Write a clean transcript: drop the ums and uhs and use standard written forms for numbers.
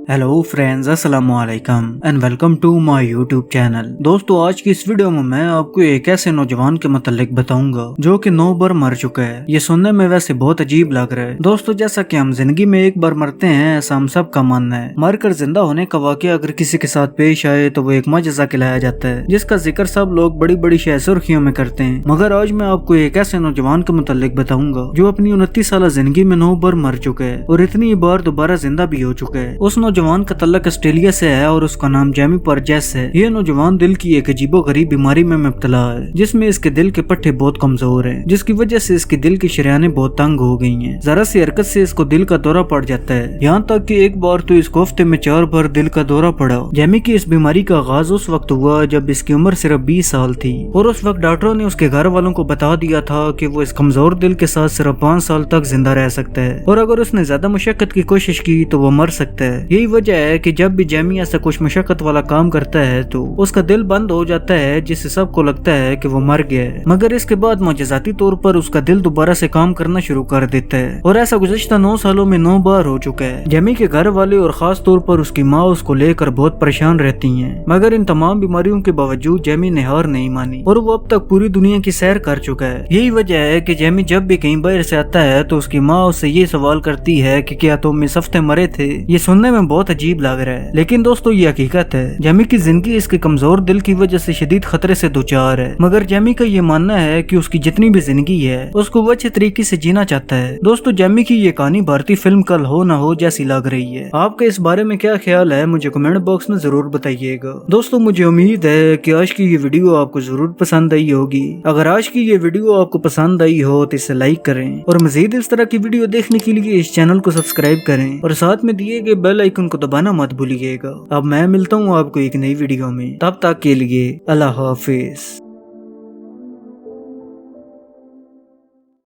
Hello friends, अस्सलाम वालेकुम and welcome to my YouTube channel. दोस्तों, आज की इस वीडियो में मैं आपको एक ऐसे नौजवान के मतलब बताऊंगा जो कि 9 बार मर चुका है। ये सुनने में वैसे बहुत अजीब लग रहा है दोस्तों। जैसा कि हम जिंदगी में एक बार मरते हैं, ऐसा हम सब का मानना है। मरकर जिंदा होने का वाकया अगर किसी के साथ पेश आए तो वो एक मौजज़ा कहलाया जाता है, जिसका जिक्र सब लोग बड़ी बड़ी सुर्खियों में करते हैं। मगर आज मैं आपको एक ऐसे नौजवान के मतलब बताऊंगा जो अपनी 29 साल जिंदगी में 9 बार मर चुका है और इतनी बार दोबारा जिंदा भी हो चुका है। उस नौजवान का तल्लक ऑस्ट्रेलिया से है और उसका नाम जेमी पर्जेस है। ये नौजवान दिल की एक अजीबोगरीब बीमारी में मुब्तला है, जिसमें इसके दिल के पट्टे बहुत कमजोर हैं, जिसकी वजह से इसके दिल की शरियानें बहुत तंग हो गई हैं। जरा सी हरकत से इसको दिल का दौरा पड़ जाता है। यहाँ तक कि एक बार तो इसको हफ्ते में 4 बार दिल का दौरा पड़ा। जेमी की इस बीमारी का आगाज उस वक्त हुआ जब इसकी उम्र सिर्फ 20 साल थी और उस वक्त डॉक्टरों ने उसके घर वालों को बता दिया था कि वो इस कमजोर दिल के साथ सिर्फ 5 साल तक जिंदा रह सकता है और अगर उसने ज्यादा मुशक्कत की कोशिश की तो वो मर सकता है। यही वजह है कि जब भी जेमी ऐसा कुछ मुशक्कत वाला काम करता है तो उसका दिल बंद हो जाता है, जिससे सबको लगता है कि वो मर गया है। मगर इसके बाद मौजज़ाती तौर पर उसका दिल दोबारा से काम करना शुरू कर देता है और ऐसा गुज़श्ता 9 सालों में 9 बार हो चुका है। जेमी के घर वाले और खास तौर पर उसकी माँ उसको लेकर बहुत परेशान रहती हैं, मगर इन तमाम बीमारियों के बावजूद जेमी ने हार नहीं मानी और वो अब तक पूरी दुनिया की सैर कर चुका है। यही वजह है कि जेमी जब भी कहीं बाहर से आता है तो उसकी माँ उससे ये सवाल करती है कि क्या तुम इस हफ्ते मरे थे। ये सुनने में बहुत अजीब लग रहा है, लेकिन दोस्तों ये हकीकत है। जेमी की जिंदगी इसके कमजोर दिल की वजह से शदीद खतरे से दोचार है, मगर जेमी का ये मानना है कि उसकी जितनी भी जिंदगी है उसको वो अच्छे तरीके से जीना चाहता है। दोस्तों, जेमी की ये कहानी भारतीय फिल्म कल हो ना हो जैसी लग रही है। आपका इस बारे में क्या ख्याल है, मुझे कमेंट बॉक्स में जरूर बताइएगा। दोस्तों, मुझे उम्मीद है कि आज की ये वीडियो आपको जरूर पसंद आई होगी। अगर आज की ये वीडियो आपको पसंद आई हो तो इसे लाइक करें और मजीद इस तरह की वीडियो देखने के लिए इस चैनल को सब्सक्राइब करें और साथ में दिए गए बेल आइकन को दबाना मत भूलिएगा। अब मैं मिलता हूँ आपको एक नई वीडियो में, तब तक के लिए अल्लाह हाफिज।